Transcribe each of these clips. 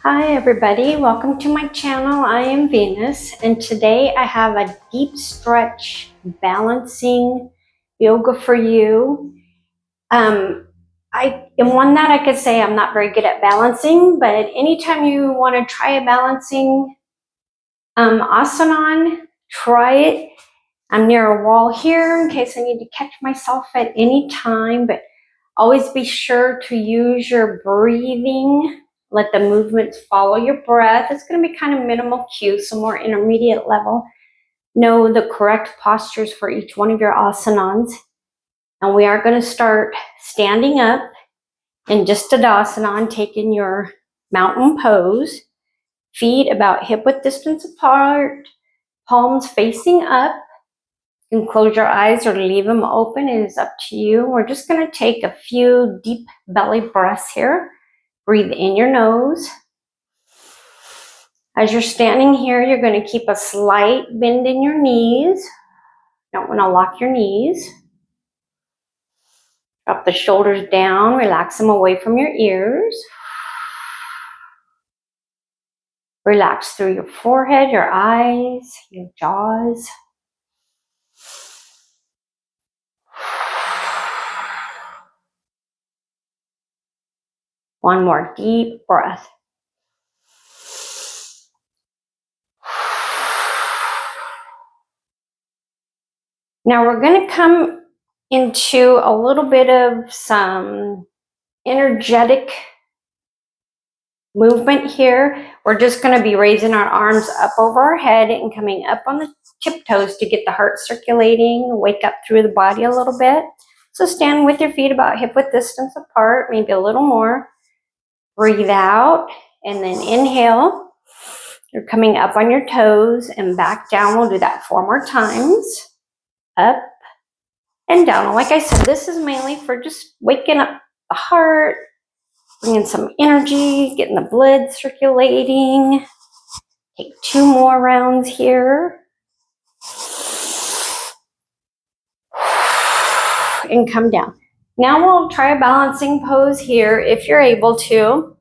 Hi everybody, welcome to my channel. I am Venus and today I have a deep stretch balancing yoga for you. I am one that I could say I'm not very good at balancing, but anytime you want to try a balancing asandonn, try it. I'm near a wall here in case I need to catch myself at any time, but always be sure to use your breathing. Let the movements follow your breath. It's going to be kind of minimal cue, so more intermediate level. Know the correct postures for each one of your asandons. And we are going to start standing up in just Tadasana, taking your mountain pose. Feet about hip-width distance apart, palms facing up. You can close your eyes or leave them open. It is up to you. We're just going to take a few deep belly breaths here. Breathe in your nose. As you're standing here, you're going to keep a slight bend in your knees. Don't want to lock your knees. Drop the shoulders down. Relax them away from your ears. Relax through your forehead, your eyes, your jaws. One more deep breath. Now we're going to come into a little bit of some energetic movement here. We're just going to be raising our arms up over our head and coming up on the tip toes to get the heart circulating, wake up through the body a little bit. So stand with your feet about hip-width distance apart, maybe a little more. Breathe out and then inhale. You're coming up on your toes and back down. We'll do that 4 more times. Up and down. Like I said, this is mainly for just waking up the heart, bringing some energy, getting the blood circulating. Take 2 more rounds here. And come down. Now we'll try a balancing pose here if you're able to.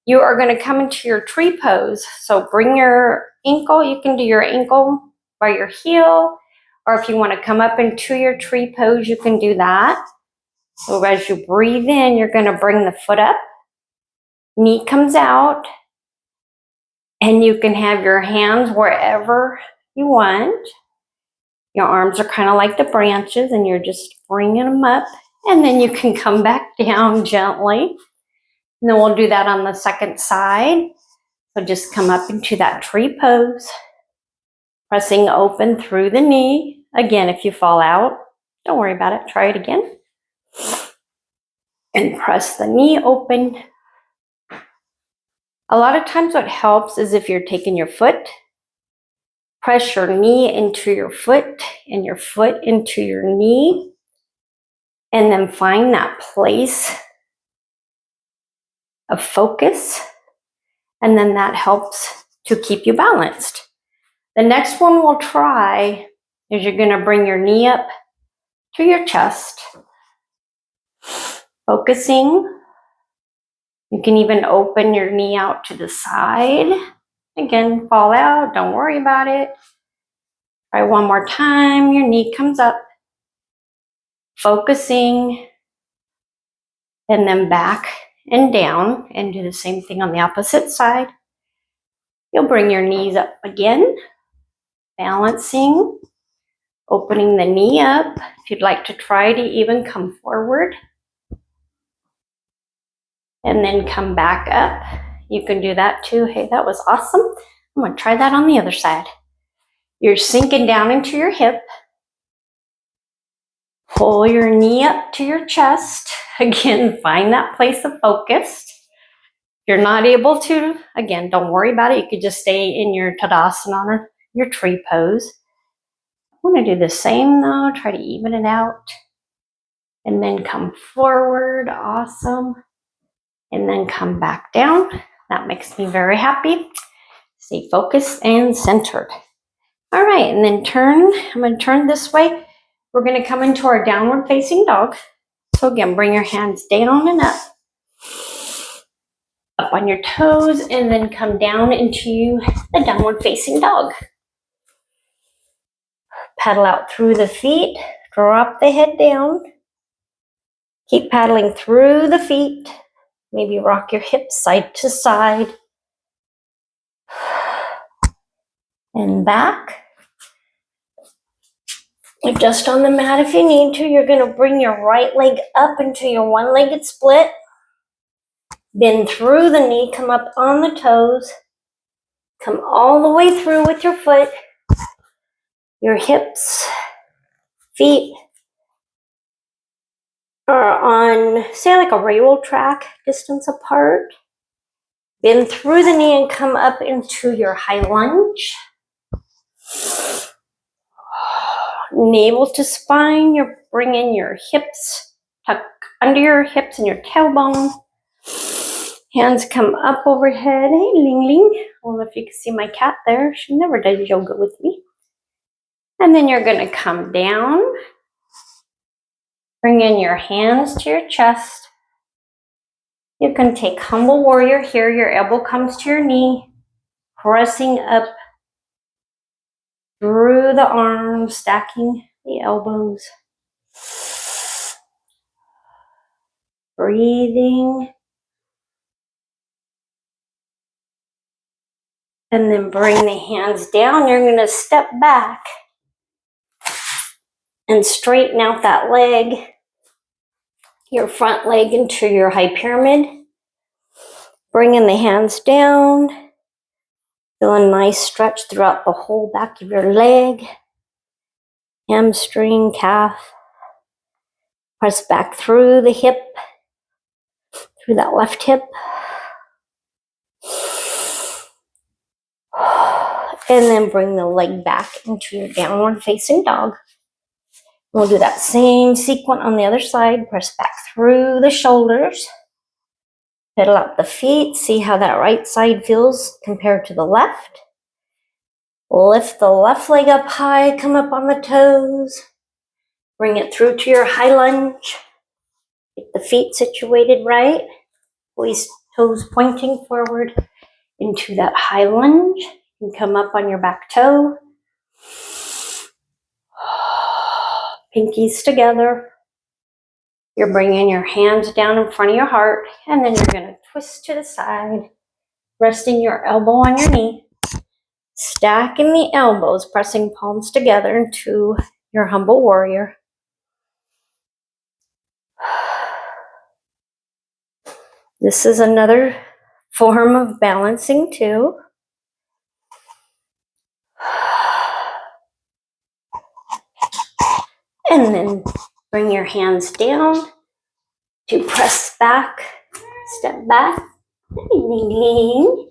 You are going to come into your tree pose. So bring your ankle. You can do your ankle by your heel. Or if you want to come up into your tree pose, you can do that. So as you breathe in, you're going to bring the foot up. Knee comes out. And you can have your hands wherever you want. Your arms are kind of like the branches and you're just bringing them up. And then you can come back down gently. And then we'll do that on the second side. So just come up into that tree pose. Pressing open through the knee. Again, if you fall out, don't worry about it. Try it again. And press the knee open. A lot of times what helps is if you're taking your foot, press your knee into your foot and your foot into your knee. And then find that place of focus. And then that helps to keep you balanced. The next one we'll try is you're going to bring your knee up to your chest. Focusing. You can even open your knee out to the side. Again, fall out. Don't worry about it. Try one more time. Your knee comes up. Focusing. And then back and down. And do the same thing on the opposite side. You'll bring your knees up again. Balancing. Opening the knee up. If you'd like to try to even come forward. And then come back up. You can do that too. Hey, that was awesome. I'm going to try that on the other side. You're sinking down into your hip. Pull your knee up to your chest. Again, find that place of focus. If you're not able to, again, don't worry about it. You could just stay in your Tadasana or your tree pose. I want to do the same though. Try to even it out. And then come forward. Awesome. And then come back down. That makes me very happy. Stay focused and centered. All right, and then turn. I'm going to turn this way. We're going to come into our downward facing dog. So again, bring your hands down and up. Up on your toes, and then come down into the downward facing dog. Paddle out through the feet, drop the head down. Keep paddling through the feet. Maybe rock your hips side to side. And back. Adjust on the mat if you need to. You're going to bring your right leg up into your one-legged split. Bend through the knee, come up on the toes. Come all the way through with your foot. Your hips, feet are on, say, like a railroad track distance apart. Bend through the knee and come up into your high lunge. Navel to spine, you're bringing your hips, tuck under your hips and your tailbone. Hands come up overhead. Hey, Ling Ling. I don't know if you can see my cat there. She never does yoga with me. And then you're going to come down. Bring in your hands to your chest. You can take humble warrior here. Your elbow comes to your knee. Pressing up through the arms, stacking the elbows. Breathing. And then bring the hands down. You're going to step back and straighten out that leg. Your front leg into your high pyramid. Bringing the hands down. Feel a nice stretch throughout the whole back of your leg. Hamstring, calf. Press back through the hip. Through that left hip. And then bring the leg back into your downward facing dog. We'll do that same sequence on the other side. Press back through the shoulders. Pedal out the feet. See how that right side feels compared to the left. Lift the left leg up high. Come up on the toes. Bring it through to your high lunge. Get the feet situated right. Squeeze toes pointing forward into that high lunge. You can come up on your back toe. Pinkies together. You're bringing your hands down in front of your heart, and then you're going to twist to the side, resting your elbow on your knee, stacking the elbows, pressing palms together into your humble warrior. This is another form of balancing too. And then bring your hands down to press back, step back, and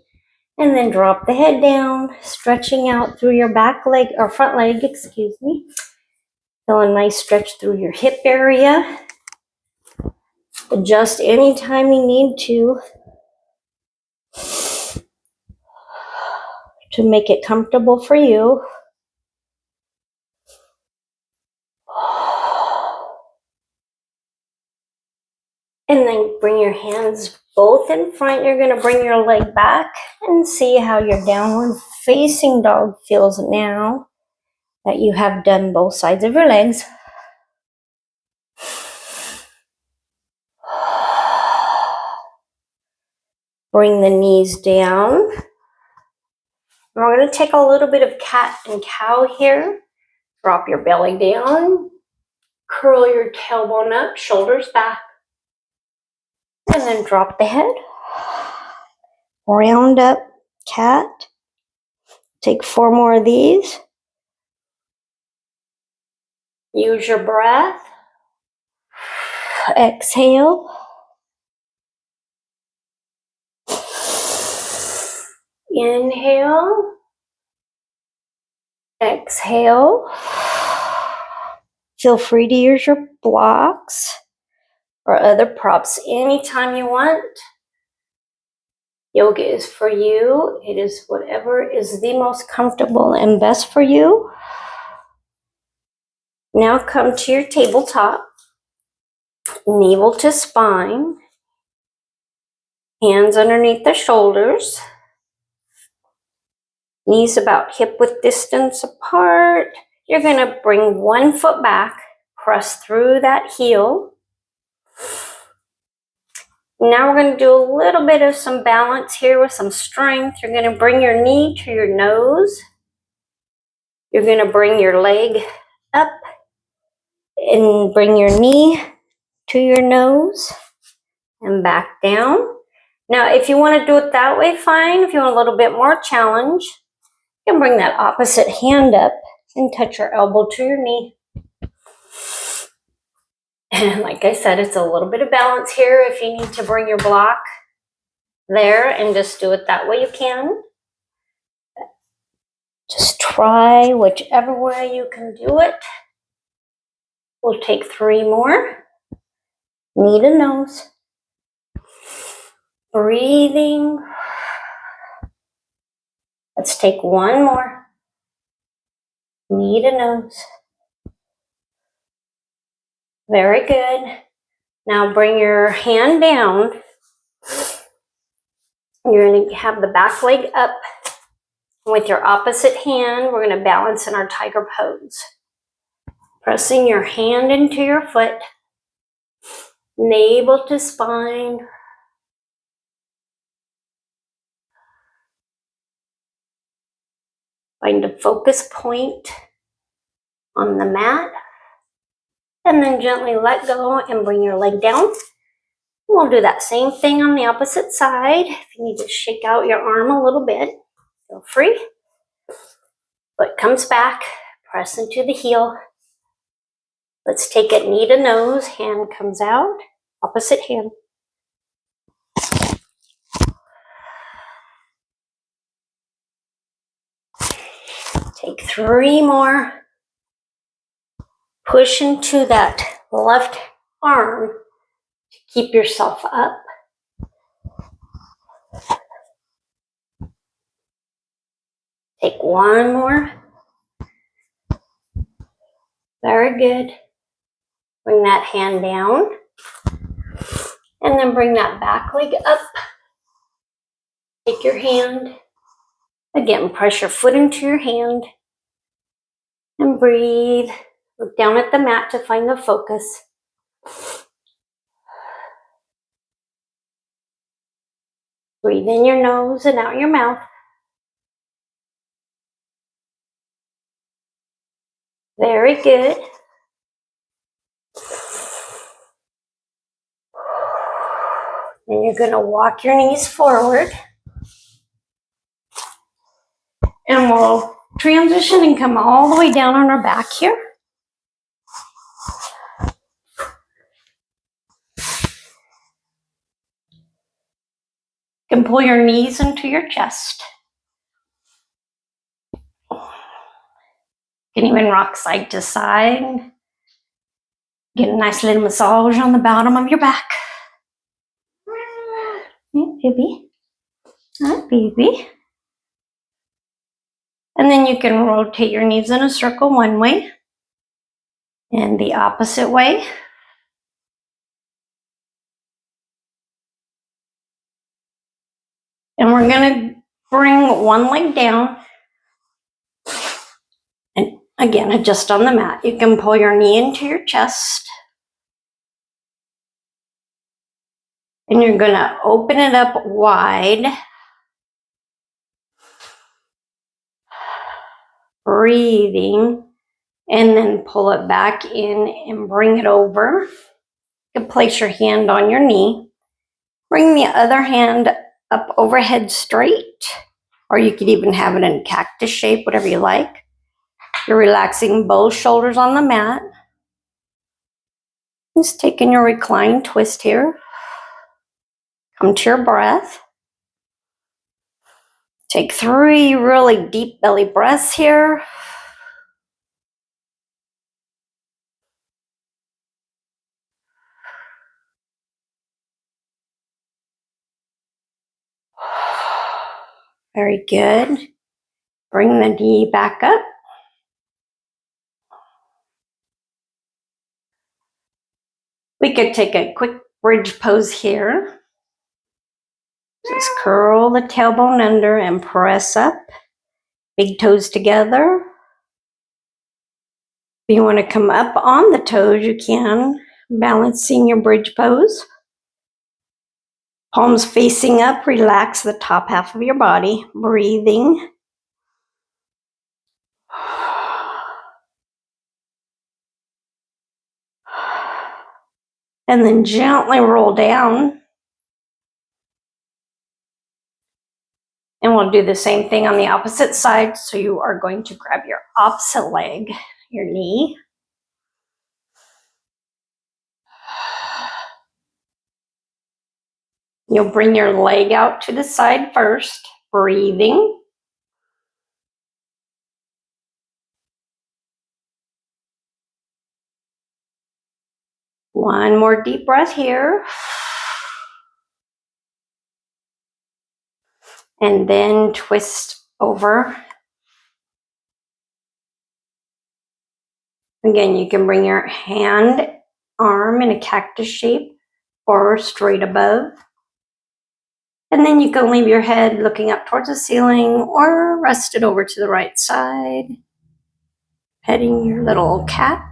then drop the head down, stretching out through your back leg, or front leg, excuse me. Feel a nice stretch through your hip area. Adjust anytime you need to make it comfortable for you. And then bring your hands both in front. You're going to bring your leg back and see how your downward facing dog feels now that you have done both sides of your legs. Bring the knees down. We're going to take a little bit of cat and cow here. Drop your belly down. Curl your tailbone up, shoulders back. And then drop the head. Round up cat. Take 4 more of these. Use your breath. Exhale. Inhale. Exhale. Feel free to use your blocks or other props anytime you want. Yoga is for you. It is whatever is the most comfortable and best for you. Now come to your tabletop. Navel to spine. Hands underneath the shoulders. Knees about hip width distance apart. You're going to bring one foot back, press through that heel. Now we're going to do a little bit of some balance here with some strength. You're going to bring your knee to your nose. You're going to bring your leg up and bring your knee to your nose and back down. Now, if you want to do it that way, fine. If you want a little bit more challenge, you can bring that opposite hand up and touch your elbow to your knee. And like I said, it's a little bit of balance here. If you need to bring your block there and just do it that way, you can. Just try whichever way you can do it. We'll take 3 more. Knee to nose. Breathing. Let's take 1 more. Knee to nose. Very good. Now bring your hand down. You're going to have the back leg up. With your opposite hand, we're going to balance in our tiger pose. Pressing your hand into your foot. Navel to spine. Find a focus point on the mat. And then gently let go and bring your leg down. We'll do that same thing on the opposite side. If you need to shake out your arm a little bit, feel free. Foot comes back, press into the heel. Let's take it knee to nose, hand comes out, opposite hand. Take 3 more. Push into that left arm to keep yourself up. Take 1 more. Very good. Bring that hand down. And then bring that back leg up. Take your hand. Again, press your foot into your hand. And breathe. Look down at the mat to find the focus. Breathe in your nose and out your mouth. Very good. Then you're going to walk your knees forward. And we'll transition and come all the way down on our back here. You can pull your knees into your chest. You can even rock side to side. Get a nice little massage on the bottom of your back. Hey, baby. Hi, baby. And then you can rotate your knees in a circle one way and the opposite way. And we're going to bring one leg down. And again, adjust on the mat. You can pull your knee into your chest. And you're going to open it up wide. Breathing. And then pull it back in and bring it over. You can place your hand on your knee. Bring the other hand up overhead straight. Or you could even have it in cactus shape, whatever you like. You're relaxing both shoulders on the mat. Just taking your recline twist here. Come to your breath. Take 3 really deep belly breaths here. Very good. Bring the knee back up. We could take a quick bridge pose here. Just curl the tailbone under and press up. Big toes together. If you want to come up on the toes, you can. Balancing your bridge pose. Palms facing up, relax the top half of your body. Breathing. And then gently roll down. And we'll do the same thing on the opposite side. So you are going to grab your opposite leg, your knee. You'll bring your leg out to the side first, breathing. One more deep breath here. And then twist over. Again, you can bring your hand, arm in a cactus shape or straight above. And then you can leave your head looking up towards the ceiling or rest it over to the right side. Petting your little cat.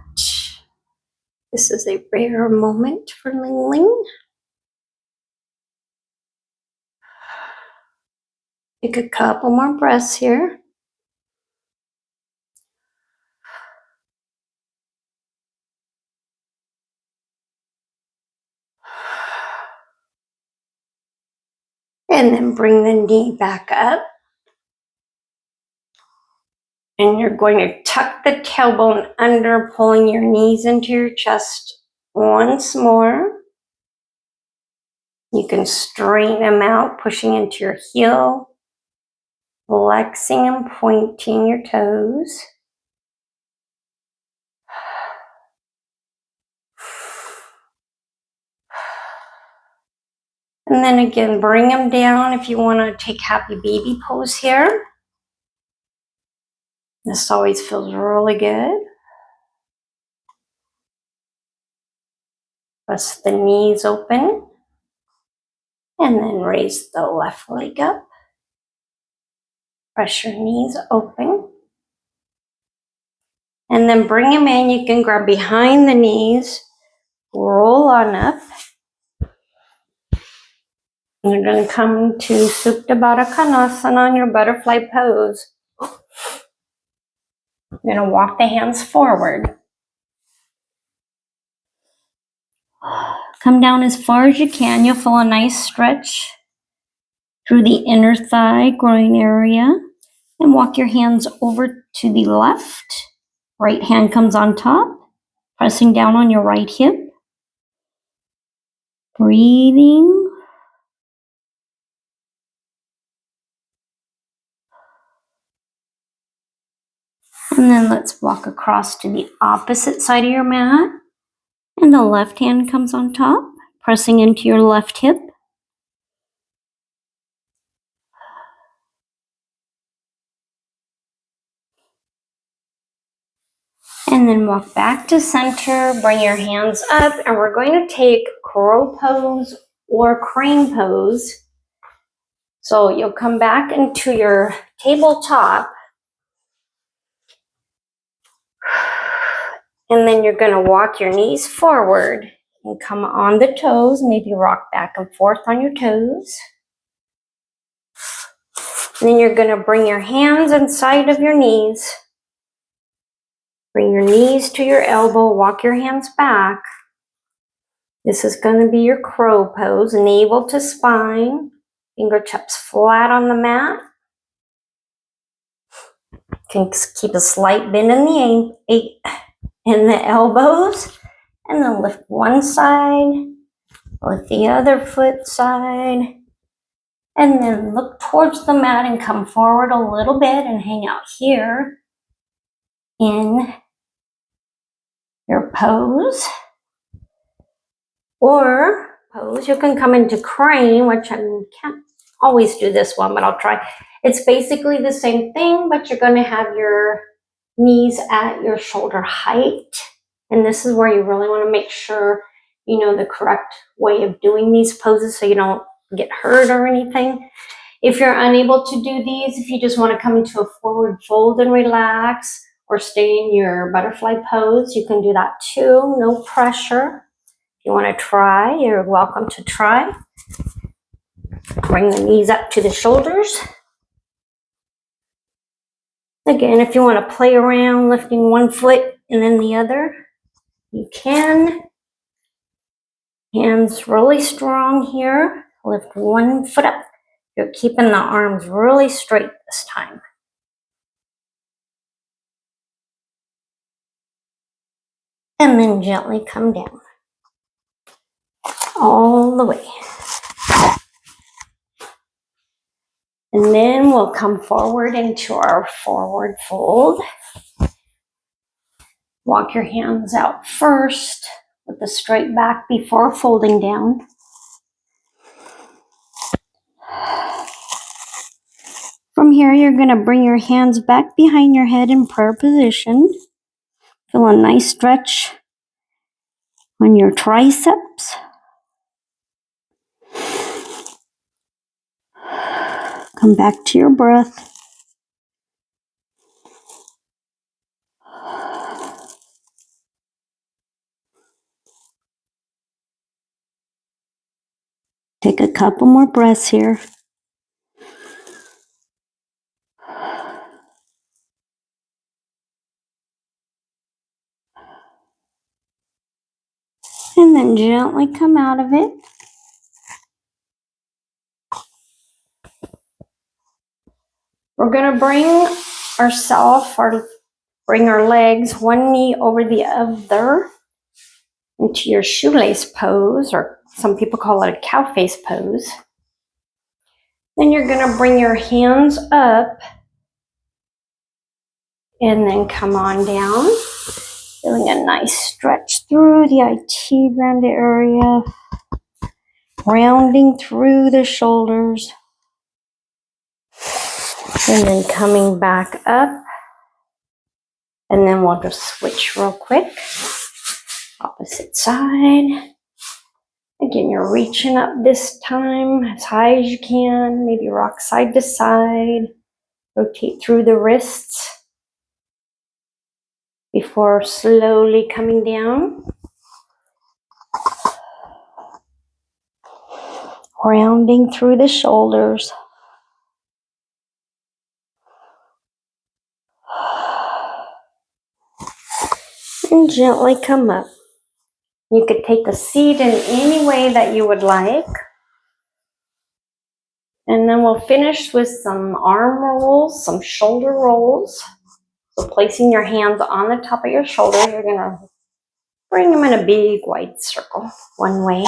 This is a rare moment for Ling Ling. Take a couple more breaths here. And then bring the knee back up. And you're going to tuck the tailbone under, pulling your knees into your chest once more. You can straighten them out, pushing into your heel, flexing and pointing your toes. And then again, bring them down if you want to take happy baby pose here. This always feels really good. Press the knees open. And then raise the left leg up. Press your knees open. And then bring them in. You can grab behind the knees. Roll on up. You're going to come to Supta Baddha Konasana on your butterfly pose. You're going to walk the hands forward. Come down as far as you can. You'll feel a nice stretch through the inner thigh, groin area. And walk your hands over to the left. Right hand comes on top, pressing down on your right hip. Breathing. And then let's walk across to the opposite side of your mat. And the left hand comes on top, pressing into your left hip. And then walk back to center, bring your hands up, and we're going to take crow pose or crane pose. So you'll come back into your tabletop. And then you're going to walk your knees forward and come on the toes. Maybe rock back and forth on your toes. And then you're going to bring your hands inside of your knees. Bring your knees to your elbow. Walk your hands back. This is going to be your crow pose. Navel to spine. Fingertips flat on the mat. You can keep a slight bend in the elbows. And then lift one side, lift the other foot side, and then look towards the mat and come forward a little bit and hang out here in your pose. Or pose, you can come into crane, which I can't always do this one, but I'll try. It's basically the same thing, but you're going to have your knees at your shoulder height. And this is where you really want to make sure you know the correct way of doing these poses so you don't get hurt or anything. If you're unable to do these, if you just want to come into a forward fold and relax or stay in your butterfly pose, you can do that too. No pressure. If you want to try, you're welcome to try. Bring the knees up to the shoulders. Again, if you want to play around lifting one foot and then the other, you can. Hands really strong here. Lift one foot up. You're keeping the arms really straight this time. And then gently come down. All the way. And then we'll come forward into our forward fold. Walk your hands out first with the straight back before folding down. From here, you're going to bring your hands back behind your head in prayer position. Feel a nice stretch on your triceps. Come back to your breath. Take a couple more breaths here. And then gently come out of it. We're going to bring our legs, one knee over the other, into your shoelace pose, or some people call it a cow face pose. Then you're going to bring your hands up and then come on down. Feeling a nice stretch through the IT band area. Rounding through the shoulders. And then coming back up. And then we'll just switch real quick. Opposite side. Again, you're reaching up this time as high as you can. Maybe rock side to side. Rotate through the wrists before slowly coming down. Rounding through the shoulders. And gently come up. You could take a seat in any way that you would like. And then we'll finish with some arm rolls, some shoulder rolls. So placing your hands on the top of your shoulders, you're going to bring them in a big wide circle, one way.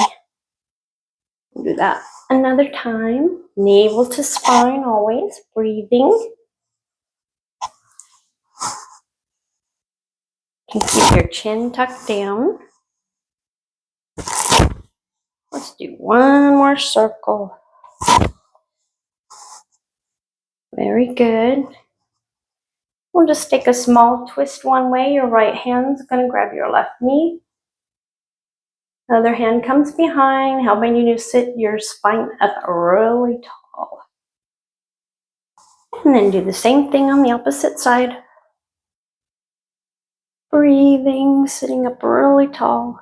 Do that another time. Navel to spine always, breathing. You can keep your chin tucked down. Let's do one more circle. Very good. We'll just take a small twist one way. Your right hand's going to grab your left knee. The other hand comes behind, helping you to sit your spine up really tall. And then do the same thing on the opposite side. Breathing, sitting up really tall.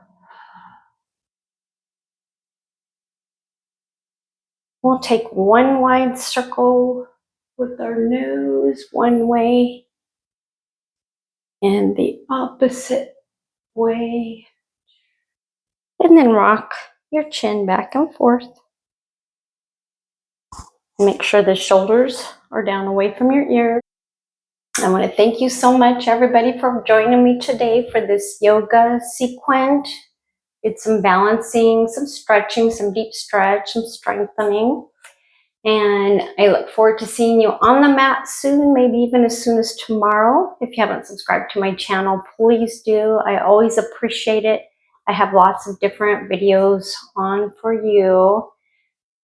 We'll take one wide circle with our nose one way and the opposite way. And then rock your chin back and forth. Make sure the shoulders are down away from your ears. I want to thank you so much, everybody, for joining me today for this yoga sequence. Did some balancing, some stretching, some deep stretch, some strengthening. And I look forward to seeing you on the mat soon, maybe even as soon as tomorrow. If you haven't subscribed to my channel, please do. I always appreciate it. I have lots of different videos on for you.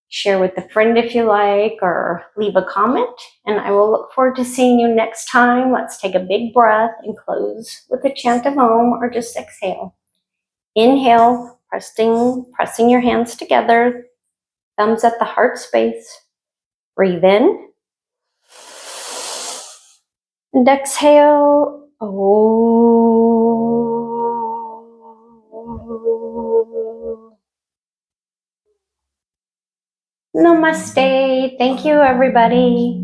Share with a friend if you like, or leave a comment. And I will look forward to seeing you next time. Let's take a big breath and close with a chant of Om, or just exhale. Inhale, pressing your hands together. Thumbs at the heart space. Breathe in. And exhale. Oh. Namaste. Thank you, everybody.